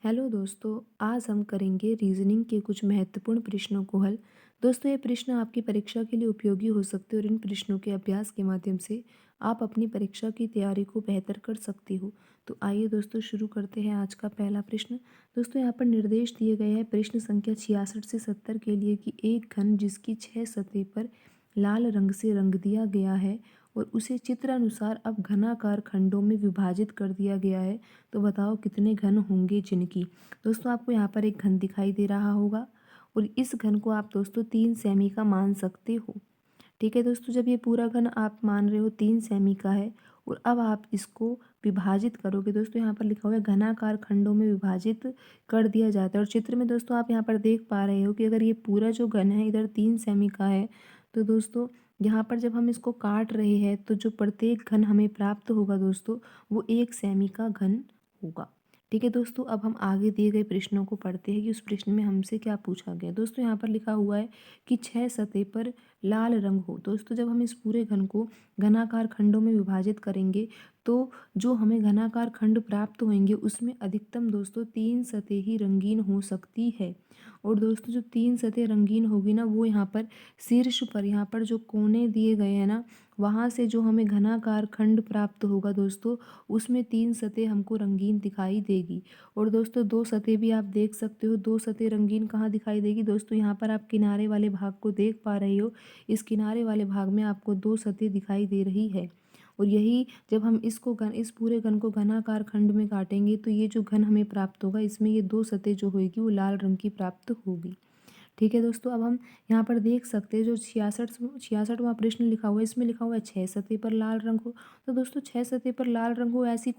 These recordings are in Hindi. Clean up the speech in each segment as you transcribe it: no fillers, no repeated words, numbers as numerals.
हेलो दोस्तों, आज हम करेंगे रीजनिंग के कुछ महत्वपूर्ण प्रश्नों को हल। दोस्तों, ये प्रश्न आपकी परीक्षा के लिए उपयोगी हो सकते हैं और इन प्रश्नों के अभ्यास के माध्यम से आप अपनी परीक्षा की तैयारी को बेहतर कर सकते हो। तो आइए दोस्तों शुरू करते हैं आज का पहला प्रश्न। दोस्तों, यहाँ पर निर्देश दिए गए हैं प्रश्न संख्या 66 से 70 के लिए कि एक घन जिसकी 6 सतह पर लाल रंग से रंग दिया गया है और उसे चित्रानुसार अब घनाकार खंडों में विभाजित कर दिया गया है, तो बताओ कितने घन होंगे जिनकी। दोस्तों, आपको यहाँ पर एक घन दिखाई दे रहा होगा और इस घन को आप दोस्तों 3 सेमी का मान सकते हो। ठीक है दोस्तों, जब ये पूरा घन आप मान रहे हो 3 सेमी का है और अब आप इसको विभाजित करोगे। दोस्तों, यहाँ पर लिखा हुआ है घनाकार खंडों में विभाजित कर दिया जाता है और चित्र में दोस्तों आप यहाँ पर देख पा रहे हो कि अगर ये पूरा जो घन है इधर 3 सेमी का है, तो दोस्तों यहाँ पर जब हम इसको काट रहे हैं तो जो प्रत्येक घन हमें प्राप्त होगा दोस्तों, वो 1 सेमी का घन होगा। ठीक है दोस्तों, अब हम आगे दिए गए प्रश्नों को पढ़ते हैं कि उस प्रश्न में हमसे क्या पूछा गया। दोस्तों, यहाँ पर लिखा हुआ है कि 6 सतह पर लाल रंग हो। दोस्तों, जब हम इस पूरे घन को घनाकार खंडों में विभाजित करेंगे तो जो हमें घनाकार खंड प्राप्त होंगे उसमें अधिकतम दोस्तों 3 सतह ही रंगीन हो सकती है। और दोस्तों, जो 3 सतह रंगीन होगी ना, वो यहाँ पर शीर्ष पर यहाँ पर जो कोने दिए गए हैं ना, वहाँ से जो हमें घनाकार खंड प्राप्त होगा दोस्तों, उसमें 3 सतह हमको रंगीन दिखाई देगी। और दोस्तों, 2 सतह भी आप देख सकते हो। 2 सतह रंगीन कहाँ दिखाई देगी दोस्तों, यहाँ पर आप किनारे वाले भाग को देख पा रहे हो। इस किनारे वाले भाग में आपको 2 सतह दिखाई दे रही है। और यही जब हम इस पूरे घन को घनाकार खंड में काटेंगे तो ये जो घन हमें प्राप्त होगा इसमें ये 2 सतह जो होगी वो लाल रंग की प्राप्त होगी। ठीक है दोस्तों, अब हम यहाँ पर देख सकते हैं जो 66वां प्रश्न लिखा हुआ है, इसमें लिखा हुआ है 6 सतह पर लाल रंग हो। तो दोस्तों, 6 सतह पर लाल रंग हो ऐसी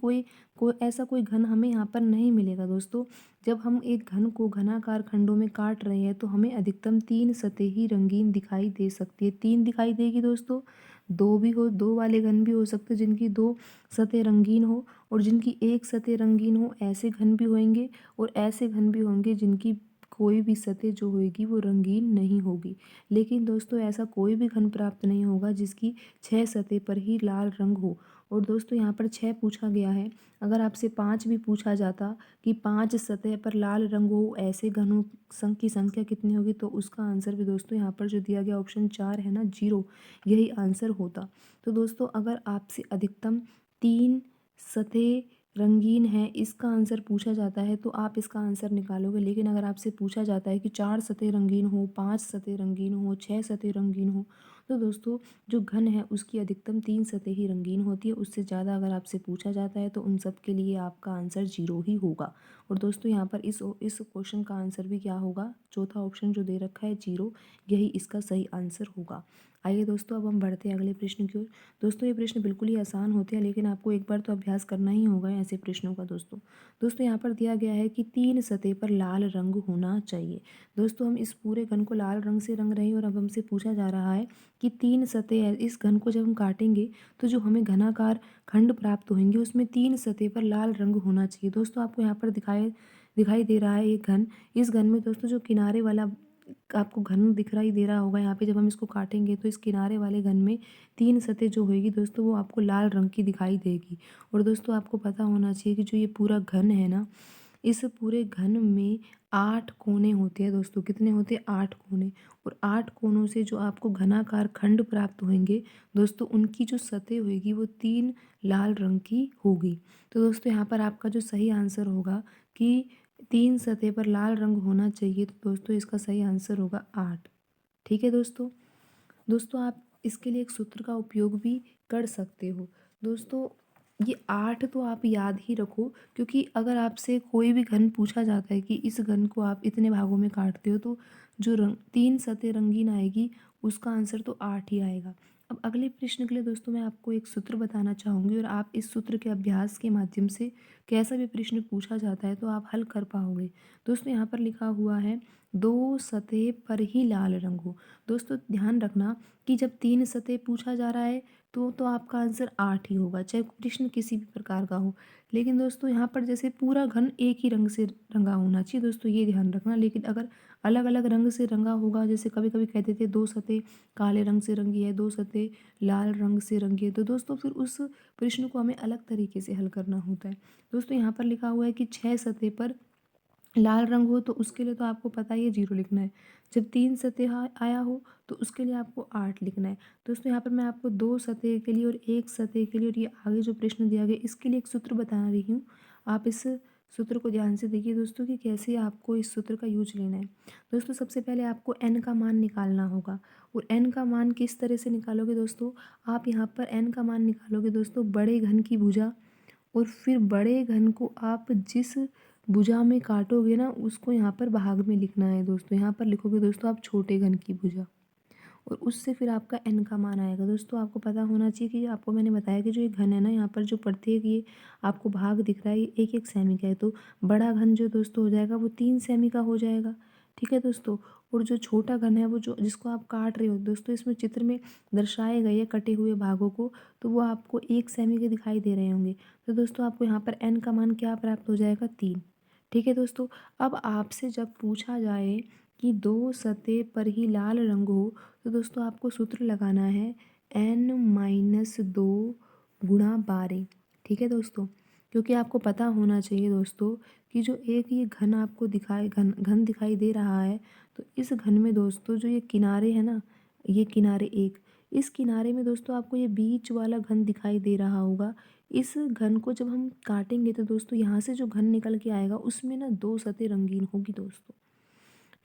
ऐसा कोई घन हमें यहाँ पर नहीं मिलेगा दोस्तों। जब हम एक घन को घनाकार खंडों में काट रहे हैं तो हमें अधिकतम 3 सतह ही रंगीन दिखाई दे सकती है। 3 दिखाई देगी दोस्तों। दो भी हो, दो वाले घन भी हो सकते हैं जिनकी 2 सतह रंगीन हो और जिनकी 1 सतह रंगीन हो, ऐसे घन भी होंगे। और ऐसे घन भी होंगे जिनकी कोई भी सतह जो होगी वो रंगीन नहीं होगी। लेकिन दोस्तों, ऐसा कोई भी घन प्राप्त नहीं होगा जिसकी 6 सतह पर ही लाल रंग हो। और दोस्तों, यहाँ पर 6 पूछा गया है। अगर आपसे 5 भी पूछा जाता कि 5 सतह पर लाल रंग हो ऐसे घनों की संख्या कितनी होगी, तो उसका आंसर भी दोस्तों यहाँ पर जो दिया गया ऑप्शन 4 है ना, 0, यही आंसर होता। तो दोस्तों, अगर आपसे अधिकतम 3 सतह रंगीन है इसका आंसर पूछा जाता है तो आप इसका आंसर निकालोगे। लेकिन अगर आपसे पूछा जाता है कि 4 सतह रंगीन हो, 5 सतह रंगीन हो, 6 सतह रंगीन हो, तो दोस्तों जो घन है उसकी अधिकतम 3 सतह ही रंगीन होती है। उससे ज़्यादा अगर आपसे पूछा जाता है तो उन सब के लिए आपका आंसर 0 ही होगा। और दोस्तों, यहाँ पर इस क्वेश्चन का आंसर भी क्या होगा, चौथा ऑप्शन जो दे रखा है 0, यही इसका सही आंसर होगा। आइए दोस्तों, अब हम बढ़ते हैं अगले प्रश्न की ओर। दोस्तों, ये प्रश्न बिल्कुल ही आसान होते हैं लेकिन आपको एक बार तो अभ्यास करना ही होगा ऐसे प्रश्नों का दोस्तों यहाँ पर दिया गया है कि 3 सतह पर लाल रंग होना चाहिए। दोस्तों, हम इस पूरे घन को लाल रंग से रंग रहे हैं और अब हमसे पूछा जा रहा है कि 3 सतह है। इस घन को जब हम काटेंगे तो जो हमें घनाकार खंड प्राप्त होंगे उसमें 3 सतह पर लाल रंग होना चाहिए। दोस्तों, आपको यहाँ पर दिखाई दिखाई दे रहा है ये घन। इस घन में दोस्तों जो किनारे वाला आपको घन दिखाई दे रहा होगा, यहाँ पे जब हम इसको काटेंगे तो इस किनारे वाले घन में 3 सतह जो होगी दोस्तों वो आपको लाल रंग की दिखाई देगी। और दोस्तों, आपको पता होना चाहिए कि जो ये पूरा घन है ना, इस पूरे घन में 8 कोने होते हैं दोस्तों। कितने होते हैं? 8 कोने। और 8 कोनों से जो आपको घनाकार खंड प्राप्त होंगे दोस्तों, उनकी जो सतह होगी वो 3 लाल रंग की होगी। तो दोस्तों, यहाँ पर आपका जो सही आंसर होगा कि 3 सतह पर लाल रंग होना चाहिए, तो दोस्तों इसका सही आंसर होगा 8। ठीक है दोस्तों। दोस्तों, आप इसके लिए एक सूत्र का उपयोग भी कर सकते हो। दोस्तों, ये 8 तो आप याद ही रखो, क्योंकि अगर आपसे कोई भी घन पूछा जाता है कि इस घन को आप इतने भागों में काटते हो तो जो 3 सतह रंगीन आएगी उसका आंसर तो 8 ही आएगा। अब अगले प्रश्न के लिए दोस्तों मैं आपको एक सूत्र बताना चाहूँगी और आप इस सूत्र के अभ्यास के माध्यम से कैसा भी प्रश्न पूछा जाता है तो आप हल कर पाओगे। दोस्तों, यहाँ पर लिखा हुआ है 2 सतह पर ही लाल रंग हो। दोस्तों, ध्यान रखना कि जब 3 सतह पूछा जा रहा है तो आपका आंसर 8 ही होगा, चाहे प्रश्न किसी भी प्रकार का हो। लेकिन दोस्तों, यहाँ पर जैसे पूरा घन एक ही रंग से रंगा होना चाहिए दोस्तों, ये ध्यान रखना। लेकिन अगर अलग अलग रंग से रंगा होगा, जैसे कभी कभी कहते थे 2 सतह काले रंग से रंगी है, 2 सतह लाल रंग से रंगी है, तो दोस्तों फिर उस प्रश्न को हमें अलग तरीके से हल करना होता है। दोस्तों, यहाँ पर लिखा हुआ है कि 6 सतह पर लाल रंग हो तो उसके लिए तो आपको पता ही है 0 लिखना है। जब 3 सतह आया हो तो उसके लिए आपको 8 लिखना है। दोस्तों यहाँ पर मैं आपको 2 सतह के लिए और 1 सतह के लिए और ये आगे जो प्रश्न दिया गया इसके लिए एक सूत्र बता रही हूँ। आप इस सूत्र को ध्यान से देखिए दोस्तों कि कैसे आपको इस सूत्र का यूज लेना है। दोस्तों सबसे पहले आपको n का मान निकालना होगा और n का मान किस तरह से निकालोगे दोस्तों, आप यहाँ पर n का मान निकालोगे दोस्तों बड़े घन की भुजा और फिर बड़े घन को आप जिस भुजा में काटोगे ना उसको यहाँ पर भाग में लिखना है दोस्तों। यहाँ पर लिखोगे दोस्तों आप छोटे घन की भुजा और उससे फिर आपका n का मान आएगा। दोस्तों आपको पता होना चाहिए कि आपको मैंने बताया कि जो ये घन है ना यहाँ पर जो प्रत्येक ये आपको भाग दिख रहा है ये 1-1 सेमी का है, तो बड़ा घन जो दोस्तों हो जाएगा वो 3 सेमी का हो जाएगा। ठीक है दोस्तों, और जो छोटा घन है वो जो जिसको आप काट रहे हो दोस्तों इसमें चित्र में दर्शाए गए कटे हुए भागों को, तो वो आपको 1 सेमी के दिखाई दे रहे होंगे। तो दोस्तों आपको यहाँ पर n का मान क्या प्राप्त हो जाएगा 3। ठीक है दोस्तों, अब आपसे जब पूछा जाए कि 2 सतह पर ही लाल रंग हो तो दोस्तों आपको सूत्र लगाना है n-2 गुणा 12। ठीक है दोस्तों, क्योंकि आपको पता होना चाहिए दोस्तों कि जो एक ये घन आपको घन घन दिखाई दे रहा है, तो इस घन में दोस्तों जो ये किनारे हैं ना, ये किनारे एक, इस किनारे में दोस्तों आपको ये बीच वाला घन दिखाई दे रहा होगा। इस घन को जब हम काटेंगे तो दोस्तों यहाँ से जो घन निकल के आएगा उसमें ना 2 सतह रंगीन होगी दोस्तों।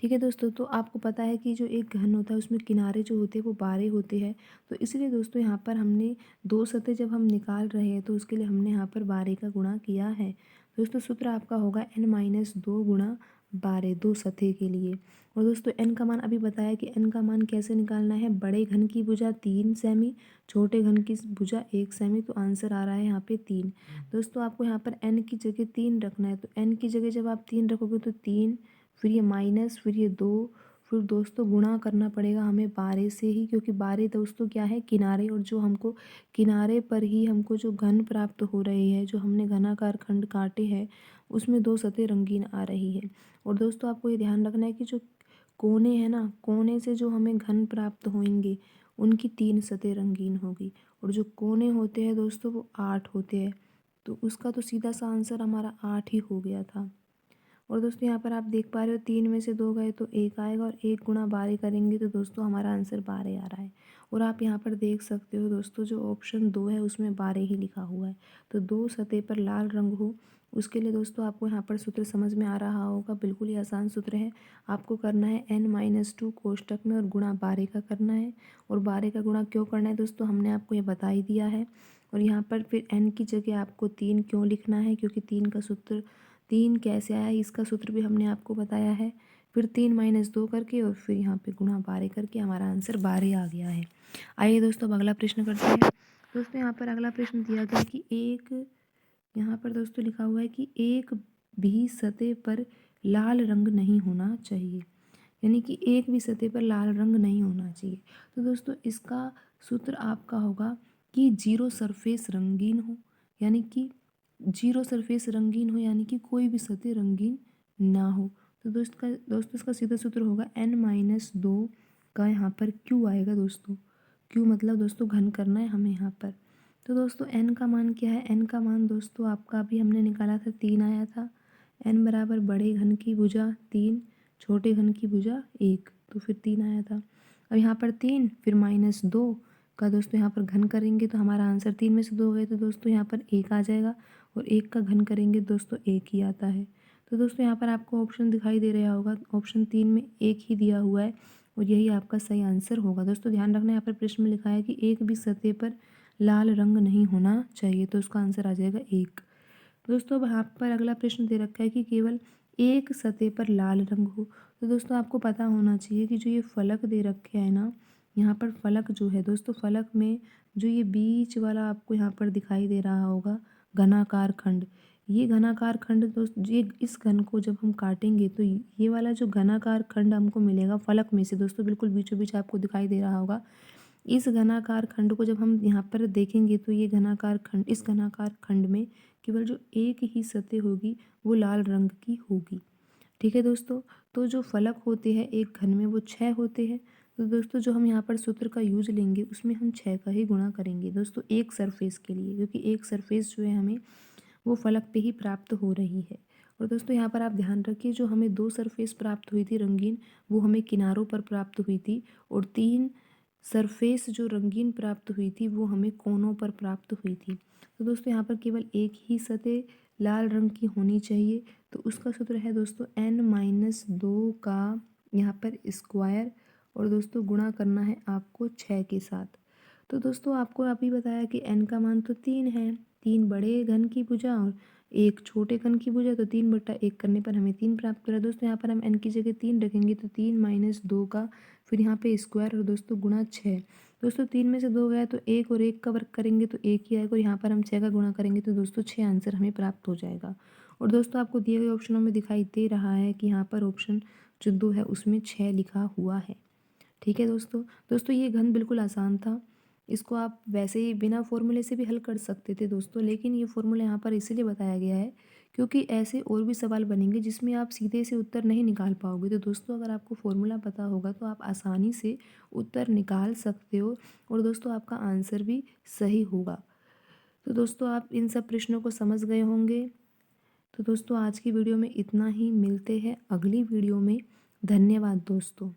ठीक है दोस्तों, तो आपको पता है कि जो एक घन होता है उसमें किनारे जो होते हैं वो 12 होते हैं, तो इसलिए दोस्तों यहाँ पर हमने 2 सतह जब हम निकाल रहे हैं तो उसके लिए हमने यहाँ पर 12 का गुणा किया है। दोस्तों सूत्र आपका होगा n-2 गुणा 12 2 सतह के लिए। और दोस्तों n का मान अभी बताया कि n का मान कैसे निकालना है, बड़े घन की भुजा 3 सेमी, छोटे घन की भुजा 1 सेमी, तो आंसर आ रहा है यहाँ पे 3। दोस्तों आपको यहाँ पर n की जगह 3 रखना है, तो n की जगह जब आप 3 रखोगे तो 3, फिर ये माइनस, फिर ये 2, फिर दोस्तों गुणा करना पड़ेगा हमें 12 से ही, क्योंकि 12 दोस्तों क्या है किनारे, और जो हमको किनारे पर ही हमको जो घन प्राप्त हो रहे हैं, जो हमने घनाकार खंड काटे हैं उसमें 2 सतह रंगीन आ रही है। और दोस्तों आपको ये ध्यान रखना है कि जो कोने हैं ना, कोने से जो हमें घन प्राप्त होंगे उनकी 3 सतह रंगीन होगी, और जो कोने होते हैं दोस्तों वो 8 होते हैं, तो उसका तो सीधा सा आंसर हमारा 8 ही हो गया था। और दोस्तों यहाँ पर आप देख पा रहे हो 3 में से 2 गए तो 1 आएगा, और 1 गुणा 12 करेंगे तो दोस्तों हमारा आंसर 12 आ रहा है। और आप यहाँ पर देख सकते हो दोस्तों जो ऑप्शन 2 है उसमें 12 ही लिखा हुआ है। तो 2 सतह पर लाल रंग हो उसके लिए दोस्तों आपको यहाँ पर सूत्र समझ में आ रहा होगा, बिल्कुल ही आसान सूत्र है। आपको करना है n-2 कोष्टक में और गुणा 12 का करना है, और 12 का गुणा क्यों करना है दोस्तों हमने आपको ये बता ही दिया है। और यहाँ पर फिर n की जगह आपको 3 क्यों लिखना है, क्योंकि 3 का सूत्र 3 कैसे आया इसका सूत्र भी हमने आपको बताया है। फिर 3-2 करके और फिर यहाँ पे गुणा 12 करके हमारा आंसर 12 आ गया है। आइए दोस्तों अब अगला प्रश्न करते हैं। दोस्तों यहाँ पर अगला प्रश्न दिया गया कि एक, यहाँ पर दोस्तों लिखा हुआ है कि एक भी सतह पर लाल रंग नहीं होना चाहिए, यानी कि एक भी सतह पर लाल रंग नहीं होना चाहिए। तो दोस्तों इसका सूत्र आपका होगा कि जीरो सरफेस रंगीन हो, यानी कि जीरो सरफेस रंगीन हो यानी कि कोई भी सतह रंगीन ना हो। तो दोस्तों इसका सीधा सूत्र होगा n-2 का यहाँ पर क्यू आएगा दोस्तों। क्यू मतलब दोस्तों घन करना है हमें यहाँ पर। तो दोस्तों n का मान क्या है, n का मान दोस्तों आपका अभी हमने निकाला था 3 आया था। n बराबर बड़े घन की भुजा 3, छोटे घन की भुजा 1, तो फिर 3 आया था। अब यहाँ पर 3 फिर -2 का दोस्तों यहाँ पर घन करेंगे तो हमारा आंसर 3 में से 2 गए तो दोस्तों यहाँ पर 1 आ जाएगा, और 1 का घन करेंगे दोस्तों 1 ही आता है। तो दोस्तों यहाँ पर आपको ऑप्शन दिखाई दे रहा होगा, ऑप्शन 3 में 1 ही दिया हुआ है और यही आपका सही आंसर होगा। दोस्तों ध्यान रखना यहाँ पर प्रश्न में लिखा है कि एक भी सतह पर लाल रंग नहीं होना चाहिए, तो उसका आंसर आ जाएगा 1। दोस्तों अब यहाँ पर अगला प्रश्न दे रखा है कि केवल एक सतह पर लाल रंग हो। तो दोस्तों आपको पता होना चाहिए कि जो ये फलक दे रखे हैं ना, यहाँ पर फलक जो है दोस्तों, फलक में जो ये बीच वाला आपको यहाँ पर दिखाई दे रहा होगा घनाकार खंड, ये घनाकार खंड दोस्त ये इस घन को जब हम काटेंगे तो ये वाला जो घनाकार खंड हमको मिलेगा फलक में से दोस्तों, बिल्कुल बीचों बीच आपको दिखाई दे रहा होगा। इस घनाकार खंड को जब हम यहाँ पर देखेंगे तो ये घनाकार खंड, इस घनाकार खंड में केवल जो एक ही सतह होगी वो लाल रंग की होगी। ठीक है दोस्तों, तो जो फलक होते हैं एक घन में वो 6 होते हैं। तो दोस्तों जो हम यहाँ पर सूत्र का यूज लेंगे उसमें हम 6 का ही गुणा करेंगे दोस्तों एक सरफेस के लिए, क्योंकि एक सरफेस जो है हमें वो फलक पे ही प्राप्त हो रही है। और दोस्तों यहाँ पर आप ध्यान रखिए, जो हमें 2 सरफेस प्राप्त हुई थी रंगीन, वो हमें किनारों पर प्राप्त हुई थी, और 3 सरफेस जो रंगीन प्राप्त हुई थी वो हमें कोनों पर प्राप्त हुई थी। तो दोस्तों यहाँ पर केवल एक ही सतह लाल रंग की होनी चाहिए। तो उसका सूत्र है दोस्तों n-2 का यहाँ पर स्क्वायर, और दोस्तों गुणा करना है आपको 6 के साथ। तो दोस्तों आपको अभी बताया कि n का मान तो 3 है, 3 बड़े घन की भुजा और 1 छोटे घन की भुजा, तो 3/1 करने पर हमें 3 प्राप्त हो रहा है। दोस्तों यहाँ पर हम n की जगह 3 रखेंगे, तो 3-2 का फिर यहाँ पे स्क्वायर और दोस्तों गुणा 6। दोस्तों 3 में से 2 गया तो 1 और 1 का वर्ग करेंगे तो 1 ही आएगा, और यहाँ पर हम 6 का गुणा करेंगे तो दोस्तों 6 आंसर हमें प्राप्त हो जाएगा। और दोस्तों आपको दिए गए ऑप्शनों में दिखाई दे रहा है कि यहाँ पर ऑप्शन जो 2 है उसमें 6 लिखा हुआ है। ठीक है दोस्तों ये घन बिल्कुल आसान था। इसको आप वैसे ही बिना फॉर्मूले से भी हल कर सकते थे दोस्तों, लेकिन ये फॉर्मूला यहाँ पर इसीलिए बताया गया है क्योंकि ऐसे और भी सवाल बनेंगे जिसमें आप सीधे से उत्तर नहीं निकाल पाओगे। तो दोस्तों अगर आपको फॉर्मूला पता होगा तो आप आसानी से उत्तर निकाल सकते हो, और दोस्तों आपका आंसर भी सही होगा। तो दोस्तों आप इन सब प्रश्नों को समझ गए होंगे। तो दोस्तों आज की वीडियो में इतना ही, मिलते हैं अगली वीडियो में। धन्यवाद दोस्तों।